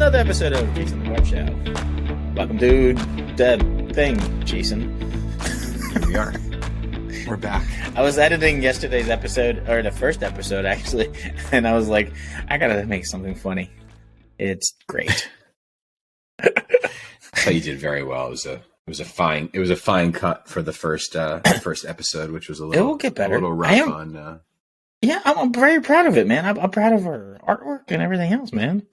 another episode of Jason and Bart Show. Welcome to the thing, Jason. Here we are. We're back. I was editing yesterday's episode, or the first episode actually, and I was like, I gotta make something funny. It's great. I thought you did very well. It was a fine cut for the first episode, which was a little. It will get better. A little rough on. Yeah, I'm very proud of it, man. I'm proud of our artwork and everything else, man.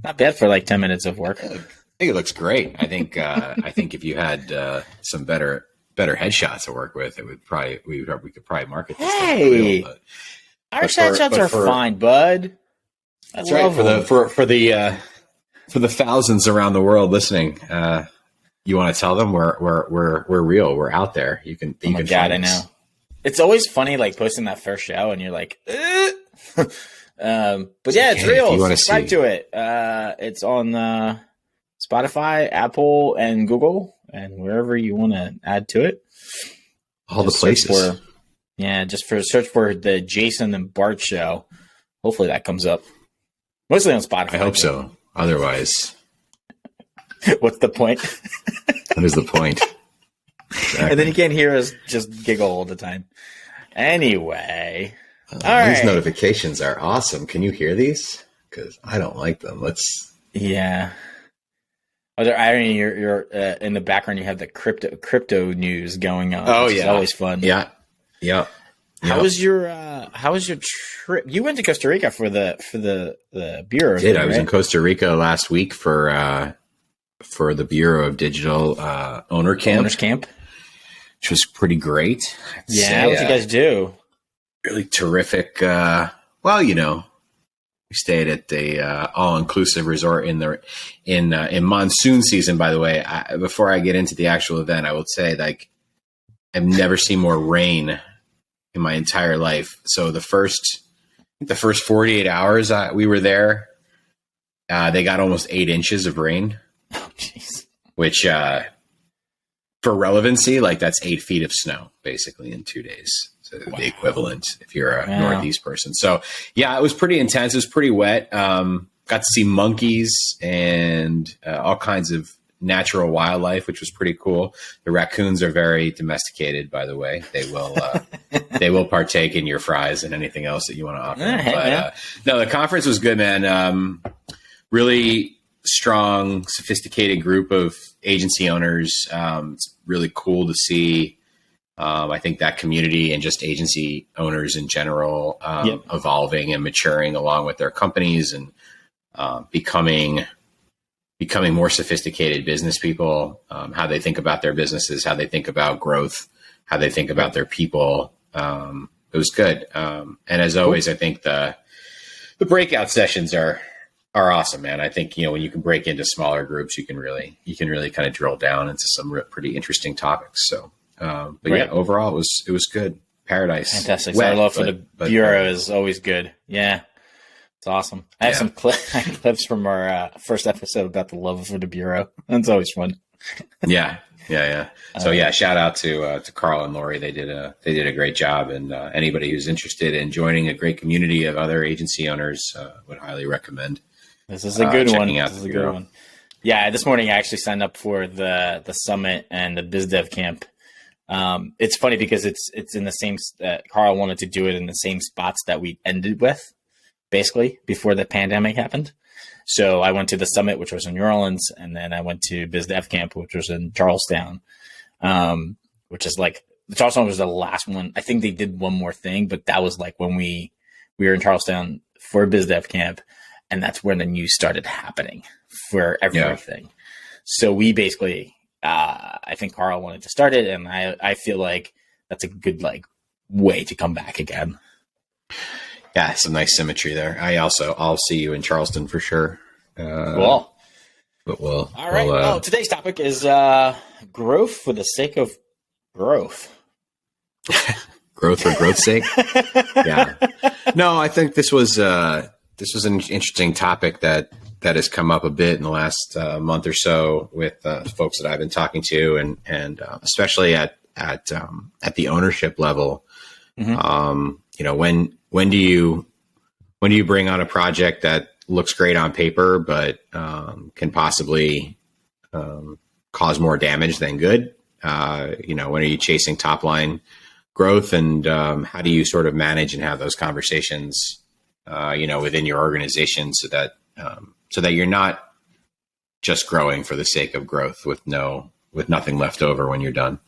Not bad for like 10 minutes of work. I think it looks great. I think if you had some better headshots to work with, we could probably market this. Hey, our headshots are fine, bud. That's right. For the thousands around the world listening, you want to tell them we're real. We're out there. You can. Oh my God, I know. It's always funny, like posting that first show, and you're like, but yeah, it's real. Subscribe to it. It's on Spotify, Apple, and Google, and wherever you want to add to it. All the places. Just search for the Jason and Bart Show. Hopefully that comes up. Mostly on Spotify. I hope so. Otherwise, what's the point? What is the point? Exactly. And then you can't hear us just giggle all the time. Anyway. All right. These notifications are awesome. Can you hear these? Because I don't like them. Yeah. Oh, there irony. You're in the background. You have the crypto news going on. Oh, which is always fun. Yeah. How was your trip? You went to Costa Rica for the Bureau. I did. I was in Costa Rica last week for the Bureau of Digital Owners Camp, which was pretty great. Yeah, what you guys do? Really terrific. We stayed at the all-inclusive resort in monsoon season. By the way, before I get into the actual event, I will say like I've never seen more rain in my entire life. So the first 48 hours we were there, they got almost 8 inches of rain. Oh, jeez. Which, for relevancy, like that's 8 feet of snow basically in 2 days. So the equivalent if you're a Northeast person. So yeah, it was pretty intense. It was pretty wet. Got to see monkeys and all kinds of natural wildlife, which was pretty cool. The raccoons are very domesticated, by the way. They will partake in your fries and anything else that you want to offer. No, the conference was good, man. Really strong, sophisticated group of agency owners. It's really cool to see. I think that community and just agency owners in general evolving and maturing along with their companies and becoming more sophisticated business people, how they think about their businesses, how they think about growth, how they think about their people. It was good. And as always, I think the breakout sessions are awesome, man. I think, when you can break into smaller groups, you can really kind of drill down into some pretty interesting topics. So, yeah, overall it was good. Paradise. Fantastic. Our love for the Bureau is always good. Yeah. It's awesome. I have some clips from our first episode about the love for the Bureau. That's always fun. Yeah. So shout out to Carl and Lori. They did a great job, and anybody who's interested in joining a great community of other agency owners would highly recommend. This is a good one. This is a good one. Yeah, this morning I actually signed up for the summit and the BizDev camp. It's funny because it's in the same. Carl wanted to do it in the same spots that we ended with, basically before the pandemic happened. So I went to the summit, which was in New Orleans, and then I went to BizDev camp, which was in Charlestown, which is like Charlestown was the last one. I think they did one more thing, but that was like when we were in Charlestown for BizDev camp, and that's when the news started happening for everything. Yeah. So we basically, I think Carl wanted to start it, and I feel like that's a good way to come back again. Yeah, some nice symmetry there. I'll see you in Charleston for sure. Cool. But all right. Well, today's topic is growth for the sake of growth. Growth for growth's sake. Yeah. No, I think this was an interesting topic that has come up a bit in the last month or so with folks that I've been talking to, and especially at the ownership level. Mm-hmm. When do you bring on a project that looks great on paper, but can possibly cause more damage than good? When are you chasing top line growth, and how do you sort of manage and have those conversations, within your organization so that you're not just growing for the sake of growth with nothing left over when you're done?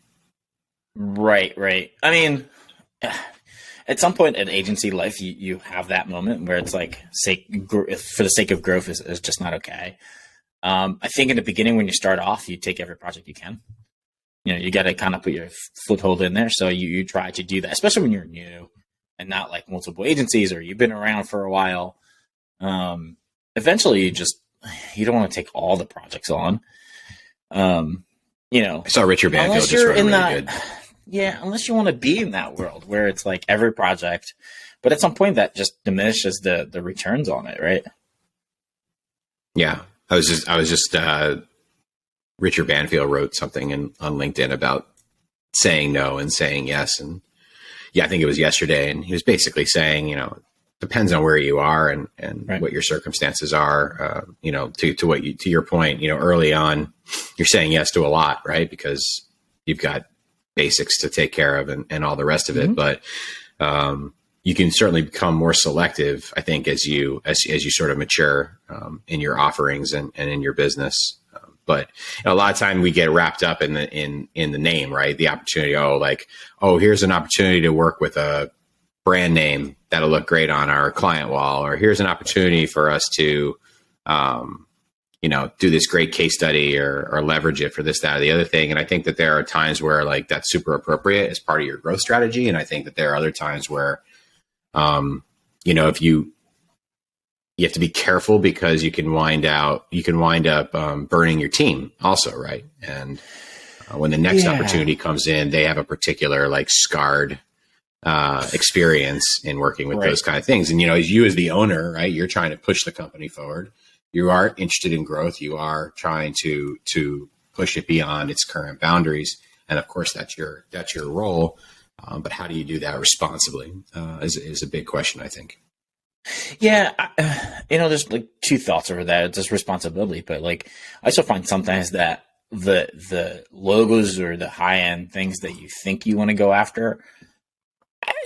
Right. I mean, at some point in agency life, you have that moment where it's like, for the sake of growth is just not okay. I think in the beginning, when you start off, you take every project you can. You got to kind of put your foothold in there. So you try to do that, especially when you're new and not like multiple agencies or you've been around for a while. Eventually, you don't want to take all the projects on. I saw Richard Banfield just run really good. Yeah, unless you want to be in that world where it's like every project, but at some point that just diminishes the returns on it, right? Yeah, I was just Richard Banfield wrote something on LinkedIn about saying no and saying yes, and I think it was yesterday, and he was basically saying, depends on where you are and right. what your circumstances are. To your point, early on, you're saying yes to a lot, right? Because you've got basics to take care of and all the rest of it. But you can certainly become more selective, I think, as you sort of mature in your offerings and in your business. But a lot of time we get wrapped up in the name, right? The opportunity. Here's an opportunity to work with a brand name that'll look great on our client wall, or here's an opportunity for us to, do this great case study or leverage it for this, that, or the other thing. And I think that there are times where like that's super appropriate as part of your growth strategy. And I think that there are other times where, if you have to be careful because you can wind up burning your team also, right? And when the next opportunity comes in, they have a particular like scarred experience in working with those kind of things. And, as you as the owner, right, you're trying to push the company forward. You are interested in growth. You are trying to push it beyond its current boundaries. And of course, that's your role. But how do you do that responsibly is a big question, I think. Yeah. There's like two thoughts over that. It's just responsibility. But like, I also find sometimes that the logos or the high end things that you think you want to go after,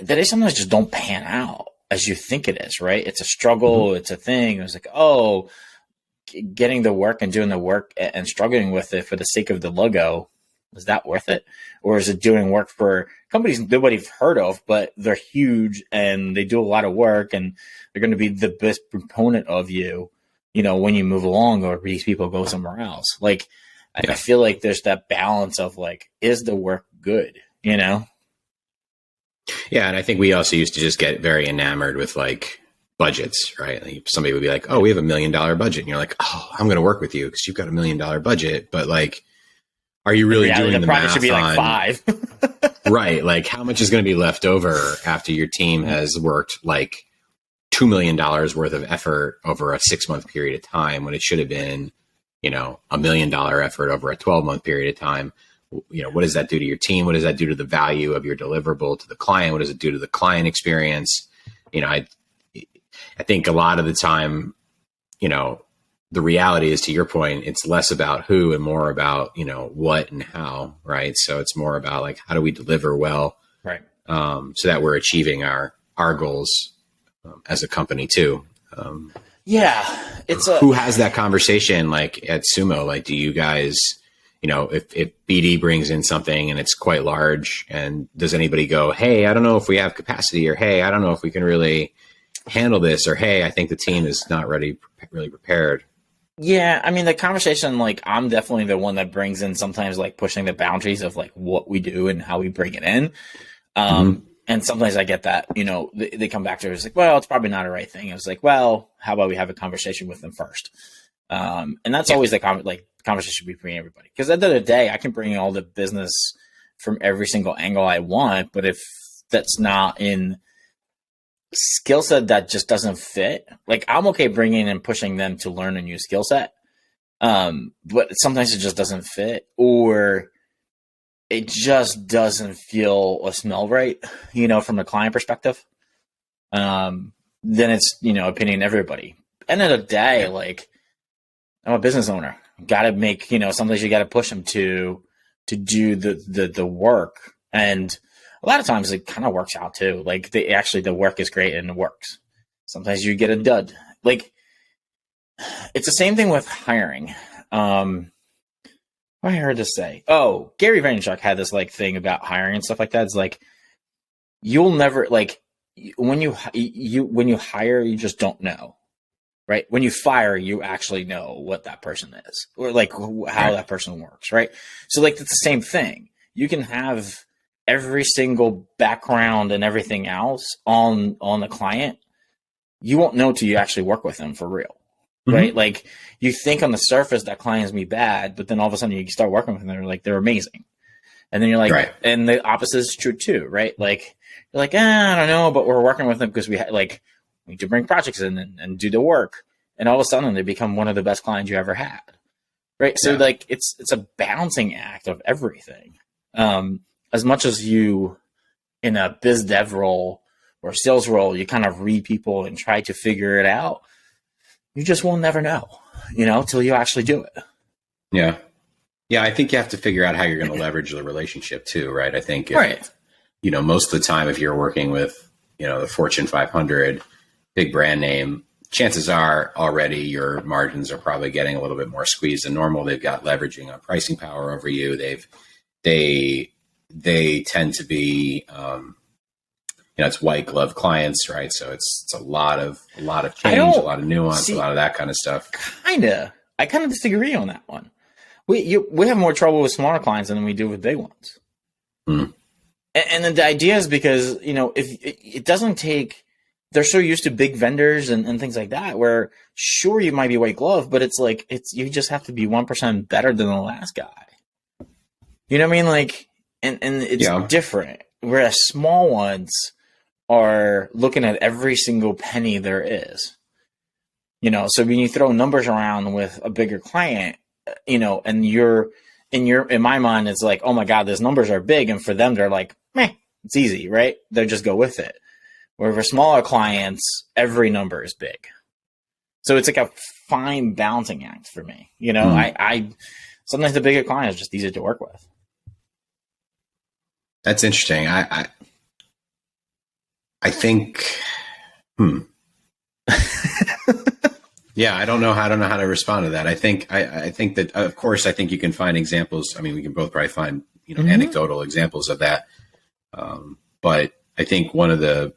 that they sometimes just don't pan out as you think it is, right? It's a struggle. It's a thing. It's like, getting the work and doing the work and struggling with it for the sake of the logo, is that worth it? Or is it doing work for companies nobody's heard of, but they're huge and they do a lot of work and they're going to be the best proponent of you, when you move along, or these people go somewhere else. Like, I feel like there's that balance of like, is the work good, Yeah. And I think we also used to just get very enamored with like budgets, right? Like somebody would be like, we have $1 million budget. And you're like, I'm going to work with you because you've got $1 million budget. But like, are you really doing the math should be like 5? Right. Like how much is going to be left over after your team has worked like $2 million worth of effort over a 6-month period of time, when it should have been, $1 million effort over a 12-month period of time? What does that do to your team? What does that do to the value of your deliverable to the client? What does it do to the client experience? I think a lot of the time, the reality is, to your point, it's less about who and more about, what and how, right? So it's more about like, how do we deliver well, right? So that we're achieving our goals as a company too. Who has that conversation like at Sumo? Like, do you guys, if BD brings in something and it's quite large, and does anybody go, hey, I don't know if we have capacity, or hey, I don't know if we can really handle this, or hey, I think the team is not really prepared? Yeah, I mean, the conversation, like, I'm definitely the one that brings in sometimes like pushing the boundaries of like what we do and how we bring it in. And sometimes I get that, they come back to it, it's like, well, it's probably not a right thing. I was like, well, how about we have a conversation with them first? And that's always the conversation between everybody. Because at the end of the day, I can bring in all the business from every single angle I want, but if that's not in skill set that just doesn't fit, like, I'm okay bringing and pushing them to learn a new skill set. But sometimes it just doesn't fit, or it just doesn't feel or smell right, from a client perspective. Then it's, opinion everybody. end of the day, like, I'm a business owner. Got to make, sometimes you got to push them to do the work. And a lot of times it kind of works out too. Like the work is great and it works. Sometimes you get a dud. Like, it's the same thing with hiring. What I heard to say, Gary Vaynerchuk had this like thing about hiring and stuff like that. It's like, you'll never, like, when you hire, you just don't know, right? When you fire, you actually know what that person is, or like how that person works, right? So like, it's the same thing. You can have every single background and everything else on the client. You won't know till you actually work with them for real, right? Like, you think on the surface that client's be bad, but then all of a sudden you start working with them, they're amazing. And then you're like, and the opposite is true too, right? Like, you're like, I don't know, but we're working with them because we need to bring projects in and do the work. And all of a sudden they become one of the best clients you ever had, right? So like, it's a balancing act of everything. As much as you, in a biz dev role or sales role, you kind of read people and try to figure it out, you just will never know, till you actually do it. Yeah. Yeah, I think you have to figure out how you're going to leverage the relationship too, right? I think, most of the time, if you're working with, the Fortune 500, big brand name, chances are already your margins are probably getting a little bit more squeezed than normal. They've got leveraging on pricing power over you. They tend to be, it's white glove clients, right? So it's a lot of change, a lot of nuance, a lot of that kind of stuff. I kind of disagree on that one. We have more trouble with smaller clients than we do with big ones. And then the idea is because, if it doesn't take, they're so used to big vendors and things like that, where sure, you might be white glove, but it's like, you just have to be 1% better than the last guy. You know what I mean? Like, and it's different. Whereas small ones are looking at every single penny there is, so when you throw numbers around with a bigger client, and in my mind, it's like, oh my God, those numbers are big. And for them, they're like, meh, it's easy, right? They just go with it. Where for smaller clients, every number is big. So it's like a fine balancing act for me. I sometimes the bigger client is just easier to work with. That's interesting. I think, yeah, I don't know how to respond to that. I think that, of course, I think you can find examples. I mean, we can both probably find, anecdotal examples of that. But I think one of the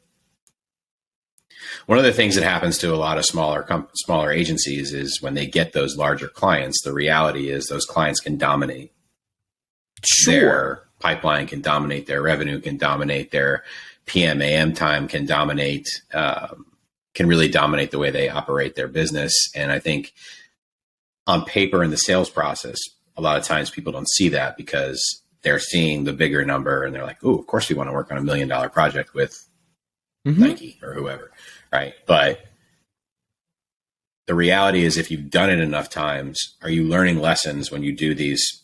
things that happens to a lot of smaller agencies is when they get those larger clients, the reality is those clients can dominate their pipeline, can dominate their revenue, can dominate their PMAM time, can really dominate the way they operate their business. And I think on paper in the sales process, a lot of times people don't see that because they're seeing the bigger number and they're like, oh, of course we want to work on $1 million project with Nike or whoever. Right. But the reality is, if you've done it enough times, are you learning lessons when you do this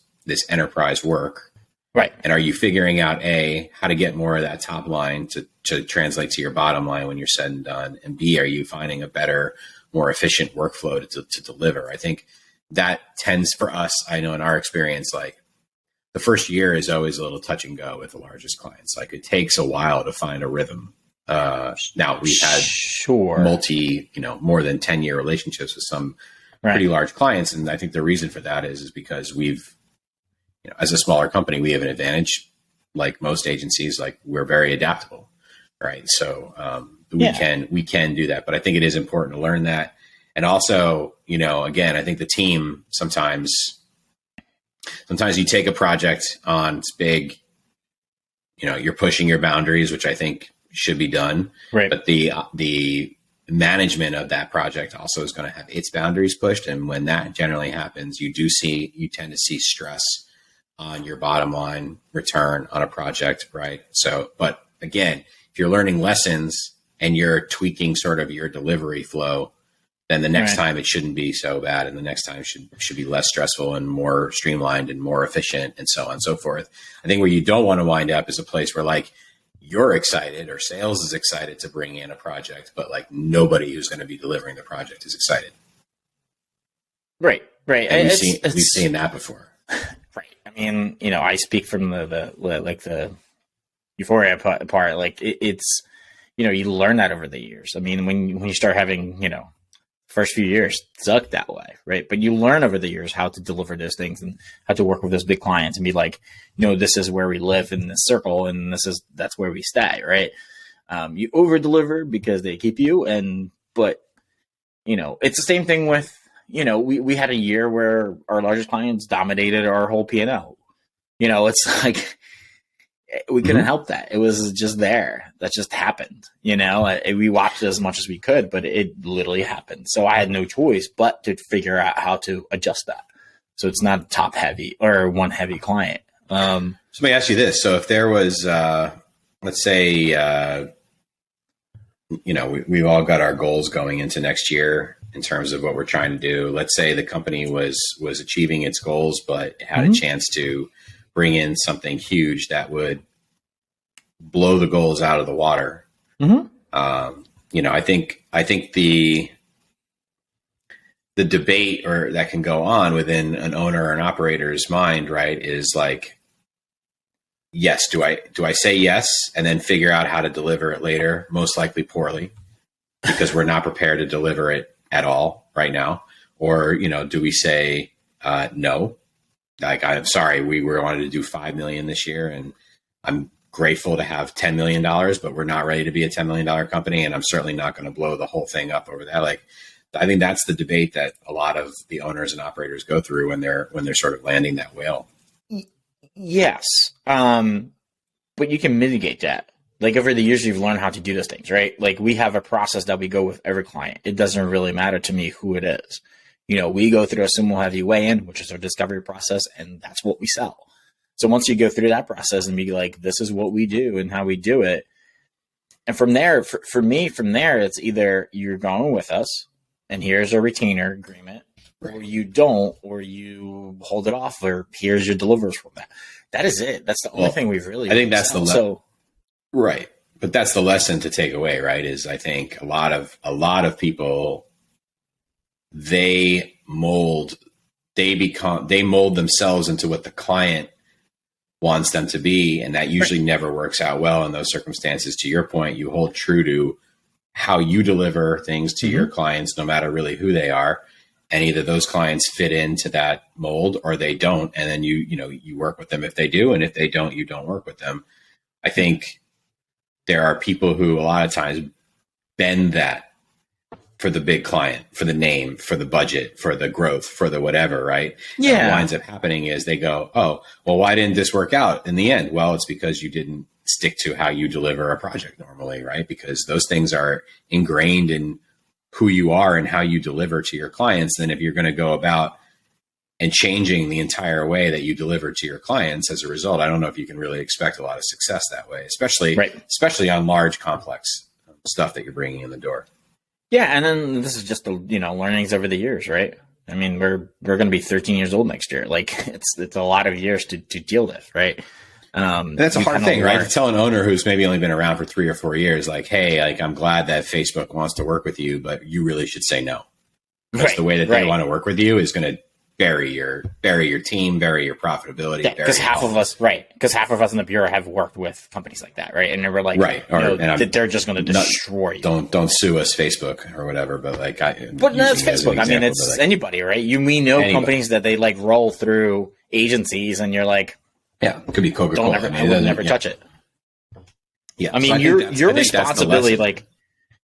enterprise work? Right. And are you figuring out how to get more of that top line to translate to your bottom line when you're said and done? And B, are you finding a better, more efficient workflow to deliver? I think that tends for us, I know in our experience, like the first year is always a little touch and go with the largest clients. Like it takes a while to find a rhythm. Now we've had more than 10-year relationships with some pretty large clients. And I think the reason for that is because we've, as a smaller company, we have an advantage. Like most agencies, like we're very adaptable, right? So we can do that. But I think it is important to learn that. And also, again, I think the team sometimes you take a project on, it's big, you're pushing your boundaries, which I think should be done. Right. But the management of that project also is going to have its boundaries pushed. And when that generally happens, you tend to see stress on your bottom line return on a project. Right. So, but again, if you're learning lessons and you're tweaking sort of your delivery flow, then the next time it shouldn't be so bad. And the next time should be less stressful and more streamlined and more efficient and so on and so forth. I think where you don't want to wind up is a place where like you're excited or sales is excited to bring in a project, but like nobody who's going to be delivering the project is excited. Right. And we've seen that before. Right. I mean, I speak from the euphoria part. Like it's, you learn that over the years. I mean, when you start having, first few years suck that way, right? But you learn over the years how to deliver those things and how to work with those big clients and be like, this is where we live in this circle, and that's where we stay, right? You over deliver because they keep you, but it's the same thing with, we had a year where our largest clients dominated our whole P&L. It's like we couldn't help that. It was just there. That just happened. We watched it as much as we could, but it literally happened. So I had no choice but to figure out how to adjust that. So it's not top heavy or one heavy client. So let me ask you this. So if there was, let's say, we've all got our goals going into next year in terms of what we're trying to do. Let's say the company was achieving its goals, but it had a chance to bring in something huge that would blow the goals out of the water. I think the debate or that can go on within an owner or an operator's mind, right, is like, yes, do I say yes and then figure out how to deliver it later? Most likely poorly, because we're not prepared to deliver it at all right now. Or, do we say no? Like, I'm sorry, we wanted to do 5 million this year, and I'm grateful to have $10 million, but we're not ready to be a $10 million company. And I'm certainly not going to blow the whole thing up over that. Like, I think that's the debate that a lot of the owners and operators go through when they're sort of landing that whale. Yes. But you can mitigate that. Like, over the years, you've learned how to do those things, right? Like, we have a process that we go with every client. It doesn't really matter to me who it is. We go through a simple heavy weigh-in, which is our discovery process, and that's what we sell. So once you go through that process and be like, this is what we do and how we do it. And from there, for me, it's either you're going with us and here's a retainer agreement, or you don't, or you hold it off, or here's your delivers from that. That is it. That's the only thing we've really. I think that's right. But that's the lesson to take away, right? Is I think a lot of people, they mold themselves into what the client wants them to be. And that usually never works out well in those circumstances. To your point, you hold true to how you deliver things to your clients, no matter really who they are. And either those clients fit into that mold or they don't. And then you work with them if they do. And if they don't, you don't work with them. I think there are people who a lot of times bend that for the big client, for the name, for the budget, for the growth, for the whatever, right? Yeah. And what winds up happening is they go, oh, well, why didn't this work out in the end? Well, it's because you didn't stick to how you deliver a project normally, right? Because those things are ingrained in who you are and how you deliver to your clients. Then if you're going to go about and changing the entire way that you deliver to your clients as a result, I don't know if you can really expect a lot of success that way, especially on large, complex stuff that you're bringing in the door. Yeah, and then this is just the learnings over the years, right? I mean, we're going to be 13 years old next year. Like, it's a lot of years to deal with, right? That's a hard thing, right? To tell an owner who's maybe only been around for 3 or 4 years, like, hey, like, I'm glad that Facebook wants to work with you, but you really should say no. Because the way that they want to work with you is going to bury your team, bury your profitability. Yeah, because half of us in the bureau have worked with companies like that, right? And they were like, they're just going to destroy you. Don't sue us, Facebook or whatever. But like, it's Facebook. I mean, it's anybody, right? We know anybody. Companies that they like roll through agencies, and you're like, yeah, it could be Coca-Cola. I would never touch it. Yeah, I mean, your responsibility, like,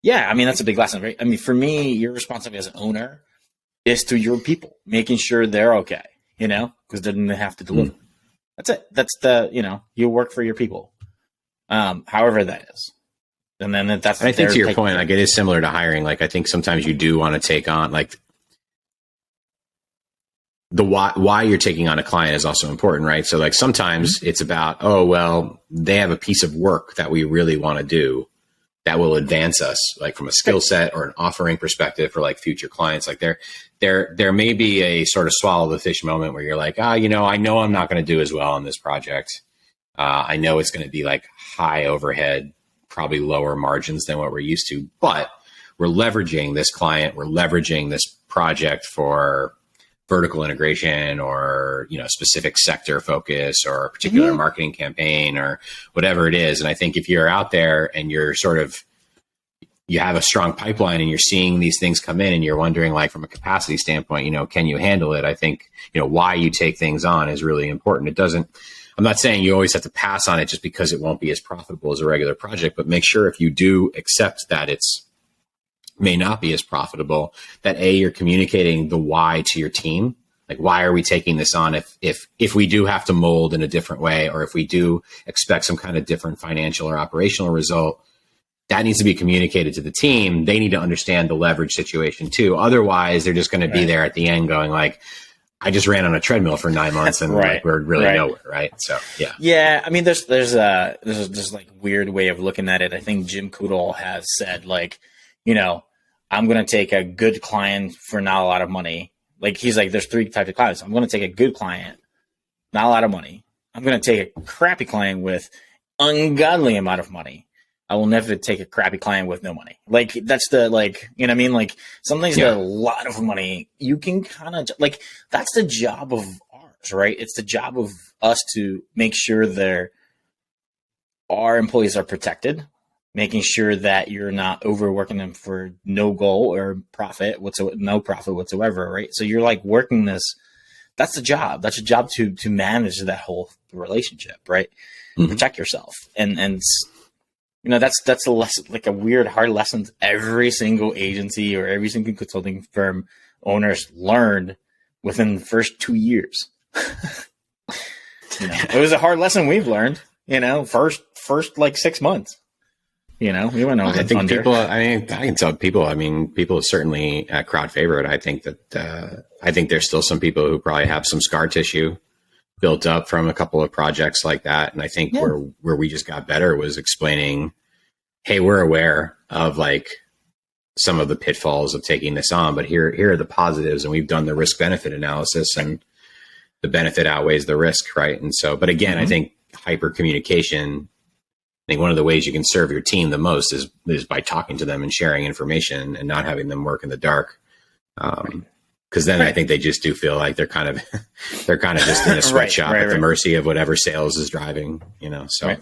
yeah, I mean, that's a big lesson, right? I mean, for me, your responsibility as an owner is to your people, making sure they're okay, because then they have to deliver. That's it. That's you work for your people, however that is. And then that's. And I think to your point, like, it is similar to hiring. Like, I think sometimes you do want to take on, like, the why you're taking on a client is also important, right? So like sometimes it's about, oh, well, they have a piece of work that we really want to do that will advance us, like from a skill set or an offering perspective for like future clients. Like there may be a sort of swallow the fish moment where you're like, I know I'm not going to do as well on this project. I know it's going to be like high overhead, probably lower margins than what we're used to, but we're leveraging this client, we're leveraging this project for vertical integration or, specific sector focus or a particular marketing campaign or whatever it is. And I think if you're out there and you're you have a strong pipeline and you're seeing these things come in and you're wondering, like, from a capacity standpoint, can you handle it? I think, why you take things on is really important. I'm not saying you always have to pass on it just because it won't be as profitable as a regular project, but make sure if you do accept that may not be as profitable, that you're communicating the why to your team. Like, why are we taking this on if we do have to mold in a different way, or if we do expect some kind of different financial or operational result, that needs to be communicated to the team. They need to understand the leverage situation too. Otherwise, they're just going to be there at the end going like, I just ran on a treadmill for 9 months and we're really nowhere. Right. So, yeah. Yeah. I mean, there's like weird way of looking at it. I think Jim Coodle has said, like, I'm going to take a good client for not a lot of money. Like, he's like, there's 3 types of clients. I'm going to take a good client, not a lot of money. I'm going to take a crappy client with ungodly amount of money. I will never take a crappy client with no money. Like, that's the, like, you know what I mean? Like, some things that are a lot of money, you can kind of, like, that's the job of ours, right? It's the job of us to make sure our employees are protected, making sure that you're not overworking them for no goal or no profit whatsoever, right? So you're like working this, that's the job. That's your job to manage that whole relationship, right? Mm-hmm. Protect yourself. And that's a lesson, like a weird, hard lesson every single agency or every single consulting firm owners learned within the first 2 years. It was a hard lesson we've learned, first like 6 months. We went over. I think I can tell people certainly at crowd favorite. I think that, there's still some people who probably have some scar tissue built up from a couple of projects like that. And I think where we just got better was explaining, hey, we're aware of like some of the pitfalls of taking this on, but here are the positives. And we've done the risk benefit analysis and the benefit outweighs the risk. Right. And so, but again, I think hyper communication, I think one of the ways you can serve your team the most is by talking to them and sharing information and not having them work in the dark. Because then I think they just do feel like they're kind of just in a sweatshop at the mercy of whatever sales is driving, So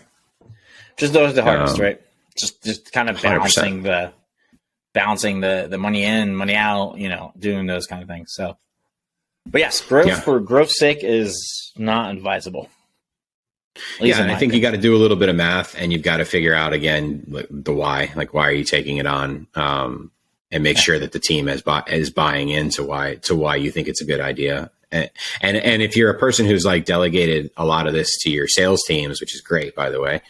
just those are the hardest, right? Just kind of balancing 100%. the money in, money out, doing those kind of things. So, but yes, growth for growth's sake is not advisable. Yeah, and I think you got to do a little bit of math, and you've got to figure out again the why. Like, why are you taking it on? And make sure that the team is buying into why you think it's a good idea. And if you're a person who's like delegated a lot of this to your sales teams, which is great, by the way,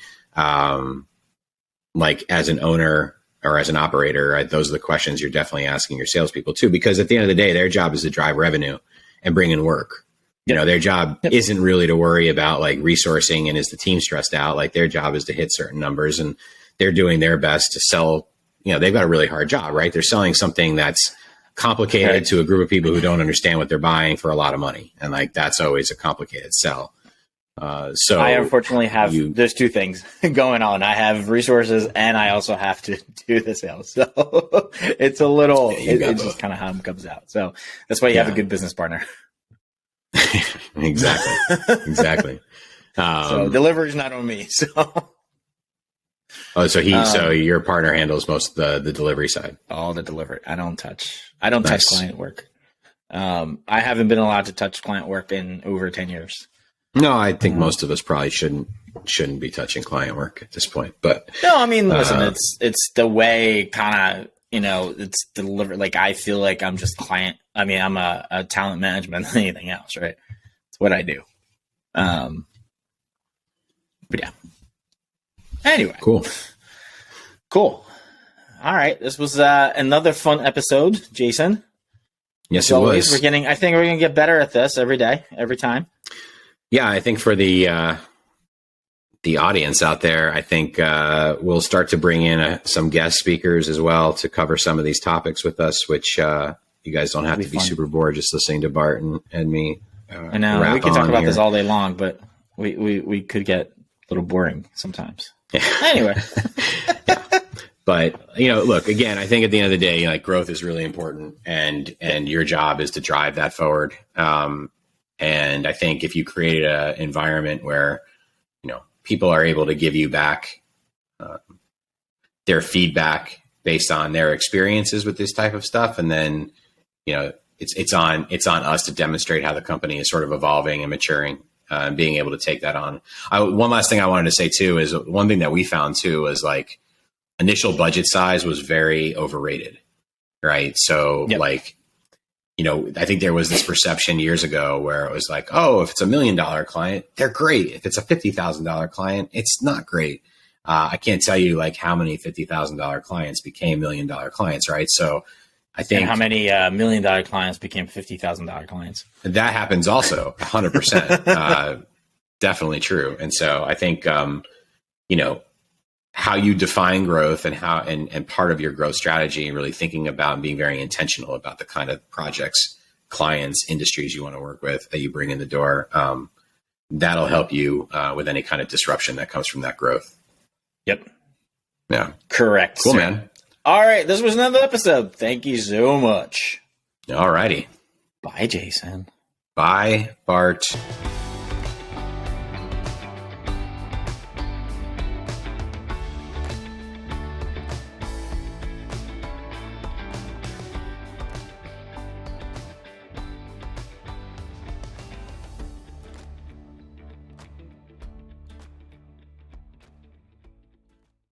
like as an owner or as an operator, those are the questions you're definitely asking your salespeople too, because at the end of the day, their job is to drive revenue and bring in work. Their job isn't really to worry about like resourcing and is the team stressed out. Like, their job is to hit certain numbers, and they're doing their best to sell. They've got a really hard job, right? They're selling something that's complicated to a group of people who don't understand what they're buying for a lot of money. And like, that's always a complicated sell. So I unfortunately have, there's 2 things going on. I have resources and I also have to do the sales. So it's a little, it's just kind of how it comes out. So that's why you have a good business partner. Exactly. So delivery is not on me. So. So your partner handles most of the delivery side. All the delivery. I don't touch client work. I haven't been allowed to touch client work in over 10 years. No, I think most of us probably shouldn't be touching client work at this point. But no, I mean, listen, it's the way kind of, it's delivered. Like, I feel like I'm just client. I mean, I'm a talent management than anything else, right? It's what I do. But yeah. Anyway. Cool. All right. This was another fun episode, Jason. Yes, it was. I think we're going to get better at this every day, every time. Yeah, I think for the audience out there, I think we'll start to bring in some guest speakers as well to cover some of these topics with us, which you guys don't have to be super bored just listening to Bart and me. I know we could talk about this all day long, but we could get little boring sometimes. Anyway. But, look, again, I think at the end of the day, like, growth is really important, and your job is to drive that forward. And I think if you create an environment where, people are able to give you back their feedback based on their experiences with this type of stuff, and then, it's on us to demonstrate how the company is sort of evolving and maturing, and being able to take that on. One last thing I wanted to say too is, one thing that we found too was, like, initial budget size was very overrated, right? So like, I think there was this perception years ago where it was like, oh, if it's $1 million client, they're great. If it's a $50,000 client, it's not great. I can't tell you like how many $50,000 clients became $1 million clients, right? So I think, and how many $1 million clients became $50,000 clients? That happens also 100%. Definitely true. And so I think, how you define growth and how, and part of your growth strategy, and really thinking about and being very intentional about the kind of projects, clients, industries you want to work with that you bring in the door. That'll help you with any kind of disruption that comes from that growth. Yep. Yeah. Correct. Cool, man. All right. This was another episode. Thank you so much. All righty. Bye, Jason. Bye, Bart.